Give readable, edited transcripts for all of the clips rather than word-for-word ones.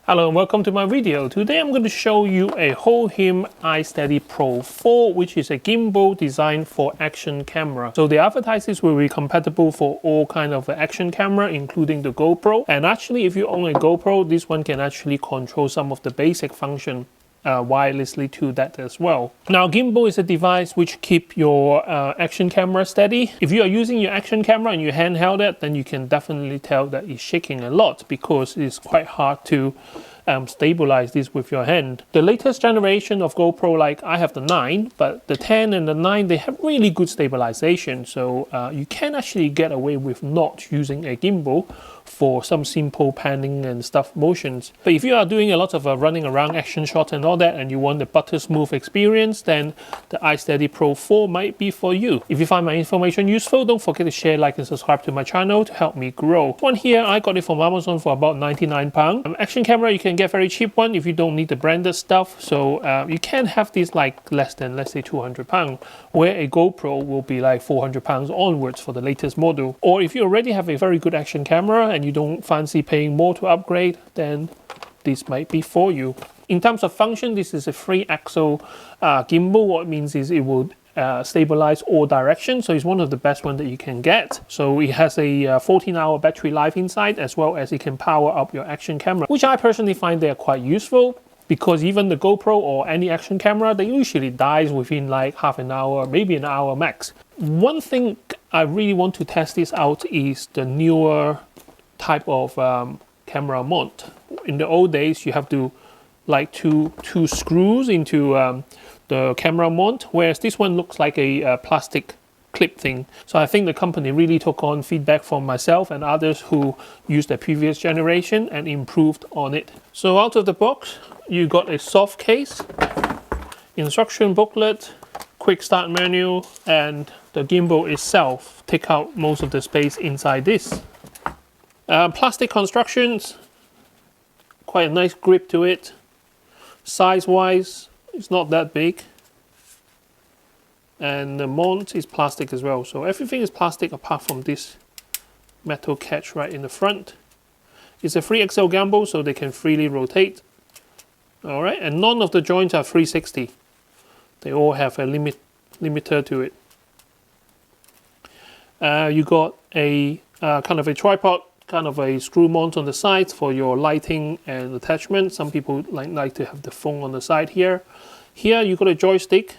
Hello and welcome to my video. Today I'm going to show you a hohem iSteady Pro 4, which is a gimbal designed for action camera. So the advertises will be compatible for all kind of action camera, including the GoPro. And actually, if you own a GoPro, this one can actually control some of the basic function wirelessly to that as well. Now, gimbal is a device which keep your action camera steady. If you are using your action camera and you handheld it, then you can definitely tell that it's shaking a lot because it's quite hard to stabilize this with your hand. The latest generation of GoPro, like I have the 9, but the 10 and the 9, they have really good stabilization. So you can actually get away with not using a gimbal for some simple panning and stuff motions. But if you are doing a lot of running around action shots and all that, and you want the butter smooth experience, then the iSteady Pro 4 might be for you. If you find my information useful, don't forget to share, like, and subscribe to my channel to help me grow. One here, I got it from Amazon for about £99. Action camera, you can get very cheap one if you don't need the branded stuff. So you can have this like less than, let's say, £200, where a GoPro will be like £400 onwards for the latest model. Or if you already have a very good action camera and you don't fancy paying more to upgrade, then this might be for you. In terms of function, this is a 3-axle gimbal. What it means is it will stabilize all directions, so it's one of the best one that you can get. So it has a 14-hour battery life inside, as well as it can power up your action camera, which I personally find they are quite useful, because even the GoPro or any action camera, they usually dies within like half an hour, maybe an hour max. One thing I really want to test this out is the newer type of camera mount. In the old days, you have to like two screws into the camera mount, whereas this one looks like a plastic clip thing. So I think the company really took on feedback from myself and others who used the previous generation and improved on it. So out of the box, you got a soft case, instruction booklet, quick start menu, and the gimbal itself take out most of the space inside this. Plastic constructions, quite a nice grip to it. Size wise, it's not that big. And the mount is plastic as well. So everything is plastic apart from this metal catch right in the front. It's a 3-axle gimbal, so they can freely rotate. Alright, and none of the joints are 360. They all have a limiter to it. You got a kind of a tripod, kind of a screw mount on the side for your lighting and attachment. Some people like to have the phone on the side here. Here you got a joystick,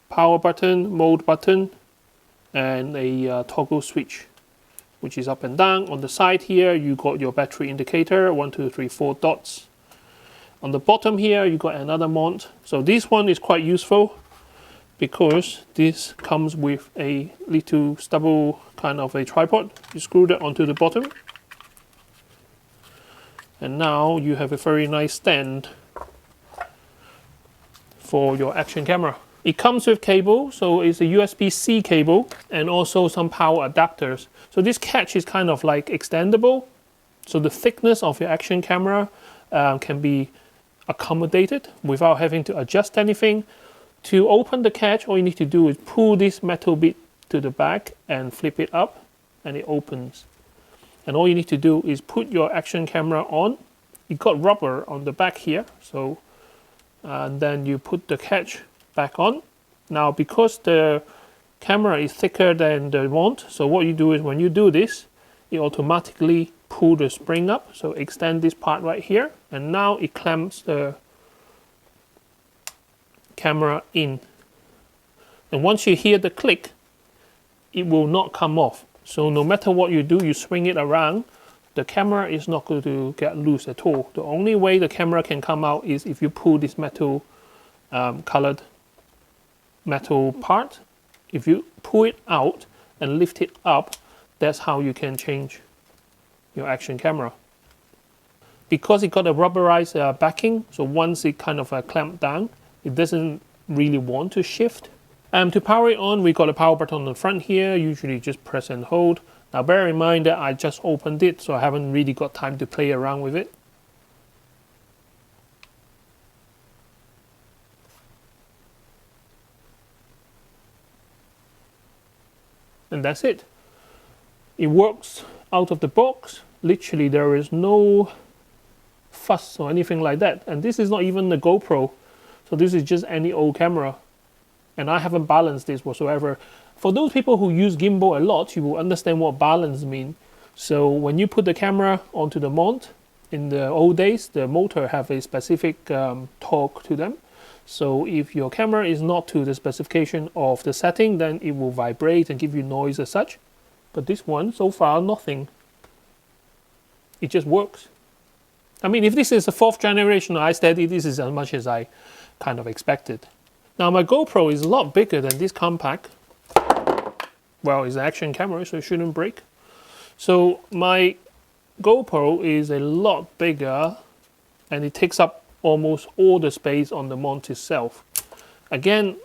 power button, mode button, and a toggle switch, which is up and down. On the side here, you got your battery indicator, 1, 2, 3, 4 dots. On the bottom here, you got another mount. So this one is quite useful because this comes with a little stubble kind of a tripod. You screw that onto the bottom, and now you have a very nice stand for your action camera. It comes with cable, so it's a USB-C cable and also some power adapters. So this catch is kind of like extendable, so the thickness of your action camera can be accommodated without having to adjust anything. To open the catch, all you need to do is pull this metal bit to the back and flip it up, and it opens. And all you need to do is put your action camera on. It got rubber on the back here, so and then you put the catch back on. Now, because the camera is thicker than the mount, so what you do is when you do this, it automatically pull the spring up, so extend this part right here, and now it clamps the camera in. And once you hear the click, it will not come off. So no matter what you do, you swing it around, the camera is not going to get loose at all. The only way the camera can come out is if you pull this metal colored metal part. If you pull it out and lift it up, that's how you can change your action camera. Because it got a rubberized backing, so once it kind of clamped down, it doesn't really want to shift. To power it on, we got a power button on the front here. Usually just press and hold. Now bear in mind that I just opened it, so I haven't really got time to play around with it. And that's it. It works out of the box. Literally, there is no fuss or anything like that. And this is not even the GoPro, so this is just any old camera. And I haven't balanced this whatsoever. For those people who use gimbal a lot, you will understand what balance means. So when you put the camera onto the mount, in the old days, the motor have a specific torque to them. So if your camera is not to the specification of the setting, then it will vibrate and give you noise as such. But this one, so far, nothing. It just works. I mean, if this is a 4th generation iSteady, this is as much as I kind of expected. Now my GoPro is a lot bigger than this compact. Well, it's an action camera, so it shouldn't break. So my GoPro is a lot bigger and it takes up almost all the space on the mount itself. Again,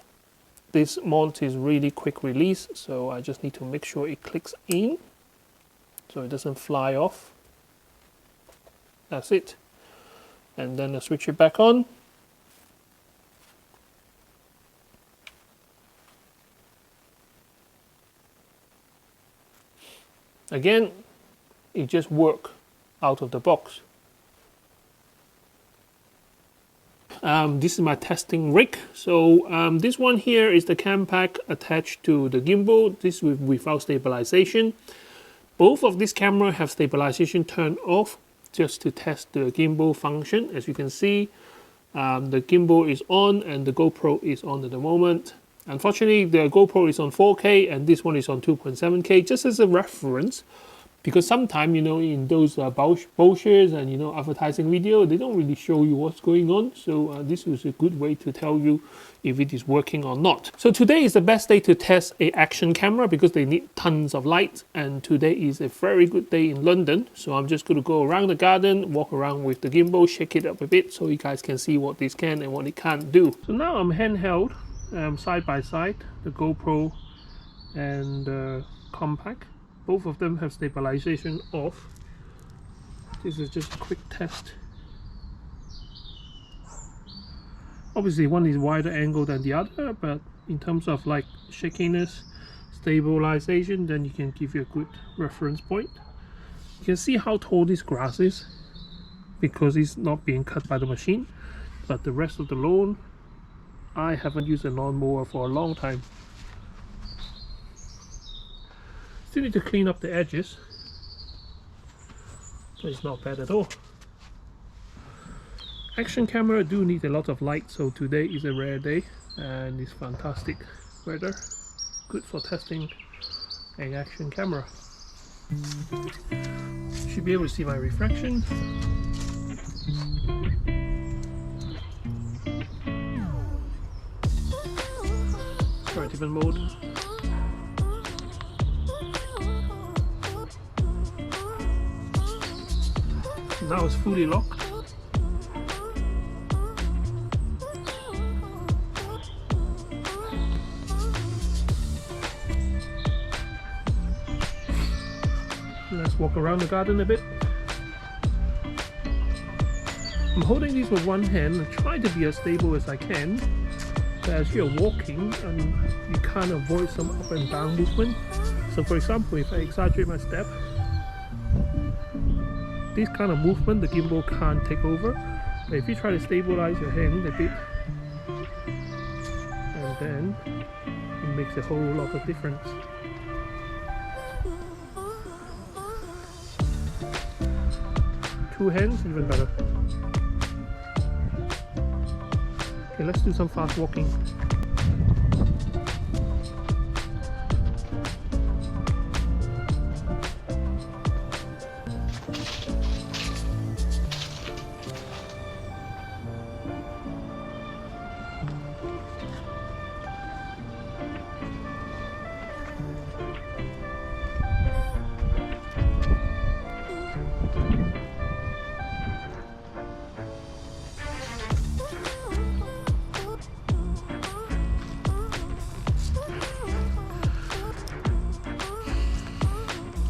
this mount is really quick release, so I just need to make sure it clicks in so it doesn't fly off. That's it. And then I switch it back on. Again, it just works out of the box. This is my testing rig. So this one here is the cam pack attached to the gimbal. This without stabilization. Both of these cameras have stabilization turned off just to test the gimbal function. As you can see, the gimbal is on and the GoPro is on at the moment. Unfortunately, the GoPro is on 4K and this one is on 2.7K, just as a reference. Because sometimes, you know, in those brochures and, you know, advertising video, they don't really show you what's going on. So this is a good way to tell you if it is working or not. So today is the best day to test a action camera because they need tons of light. And today is a very good day in London. So I'm just going to go around the garden, walk around with the gimbal, shake it up a bit so you guys can see what this can and what it can't do. So now I'm handheld, side by side, the GoPro and the compact. Both of them have stabilization off. This is just a quick test. Obviously one is wider angle than the other, but in terms of like shakiness, stabilization, then you can give you a good reference point. You can see how tall this grass is because it's not being cut by the machine, but the rest of the lawn, I haven't used a lawnmower for a long time. Still need to clean up the edges, but it's not bad at all. Action camera do need a lot of light, so today is a rare day and it's fantastic weather, good for testing an action camera. Should be able to see my reflection. Try a different mode. Now it's fully locked. Let's walk around the garden a bit. I'm holding these with one hand and try to be as stable as I can. But as you're walking, you can't avoid some up and down movement. So for example, if I exaggerate my step, this kind of movement the gimbal can't take over. But if you try to stabilize your hand a bit, and then it makes a whole lot of difference. Two hands, even better. Okay, let's do some fast walking.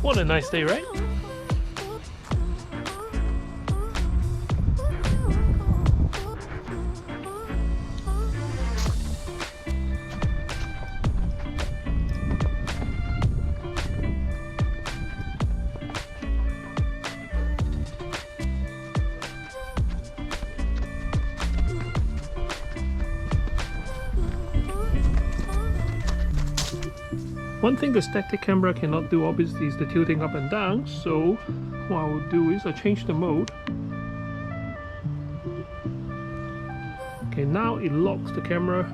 What a nice day, right? One thing the static camera cannot do obviously is the tilting up and down, so what I will do is I change the mode. Okay, now it locks the camera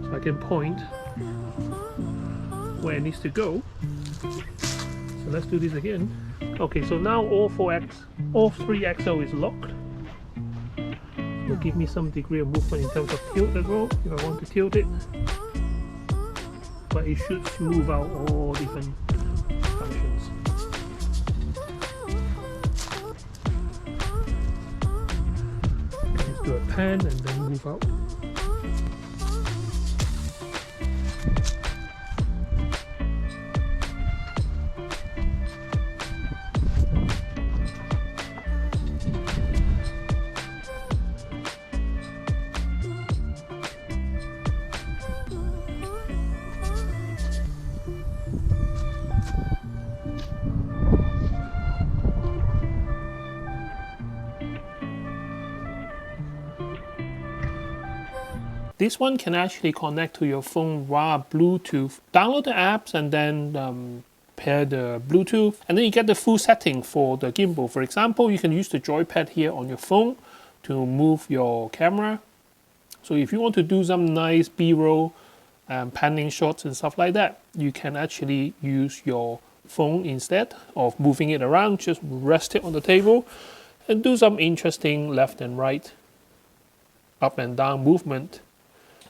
so I can point where it needs to go. So let's do this again. Okay, so now all three axles is locked. Will give me some degree of movement in terms of tilt as well if I want to tilt it, but it should smooth out all different functions. Let's do a pan and then move out. This one can actually connect to your phone via Bluetooth. Download the apps and then pair the Bluetooth, and then you get the full setting for the gimbal. For example, you can use the joypad here on your phone to move your camera. So if you want to do some nice B-roll panning shots and stuff like that, you can actually use your phone instead of moving it around. Just rest it on the table and do some interesting left and right, up and down movement.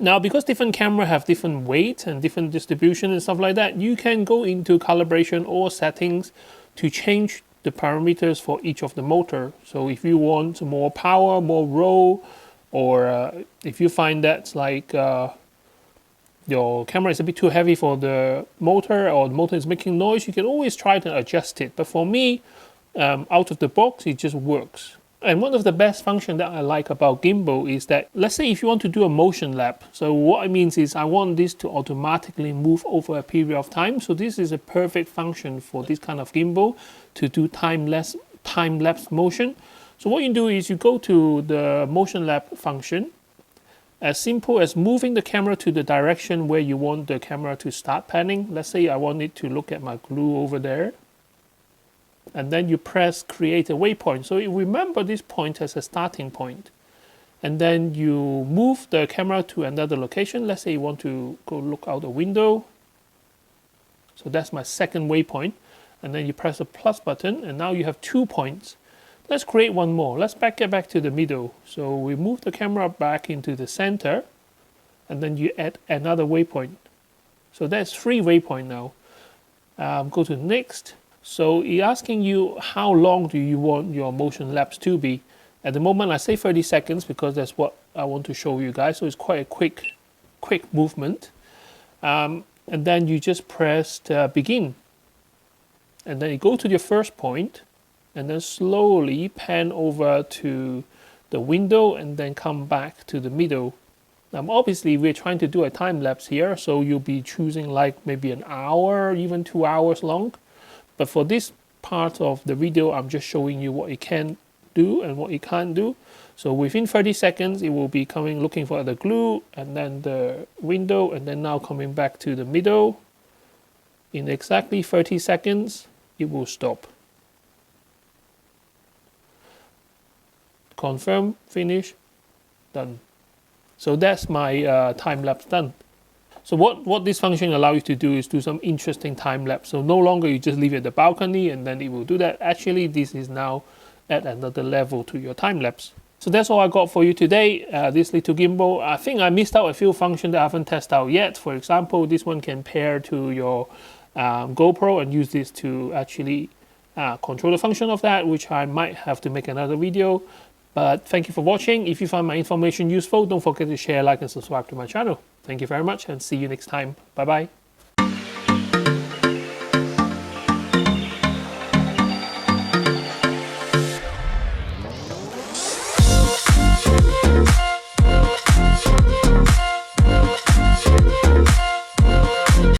Now, because different cameras have different weight and different distribution and stuff like that, you can go into calibration or settings to change the parameters for each of the motor. So if you want more power, more roll, or if you find that like your camera is a bit too heavy for the motor, or the motor is making noise, you can always try to adjust it. But for me, out of the box, it just works. And one of the best functions that I like about gimbal is that, let's say if you want to do a motion lap. So what it means is I want this to automatically move over a period of time. So this is a perfect function for this kind of gimbal to do time-lapse motion. So what you do is you go to the motion lap function, as simple as moving the camera to the direction where you want the camera to start panning. Let's say I want it to look at my glue over there. And then you press create a waypoint. So you remember this point as a starting point. And then you move the camera to another location. Let's say you want to go look out the window. So that's my second waypoint. And then you press the plus button, and now you have 2 points. Let's create one more. Let's get back to the middle. So we move the camera back into the center, and then you add another waypoint. So that's 3 waypoints now. Go to next. So it's asking you how long do you want your motion lapse to be. At the moment, I say 30 seconds because that's what I want to show you guys. So it's quite a quick movement. And then you just press begin. And then you go to your first point, and then slowly pan over to the window and then come back to the middle. Obviously, we're trying to do a time lapse here, so you'll be choosing like maybe an hour, even 2 hours long. But for this part of the video, I'm just showing you what it can do and what it can't do. So within 30 seconds, it will be looking for the glue and then the window, and then now coming back to the middle. In exactly 30 seconds, it will stop. Confirm, finish, done. So that's my time lapse done. So what this function allows you to do is do some interesting time lapse. So no longer you just leave it at the balcony and then it will do that. Actually, this is now at another level to your time lapse. So that's all I got for you today. This little gimbal. I think I missed out a few functions that I haven't tested out yet. For example, this one can pair to your GoPro and use this to actually control the function of that, which I might have to make another video. But thank you for watching. If you find my information useful, don't forget to share, like, and subscribe to my channel. Thank you very much, and see you next time. Bye-bye.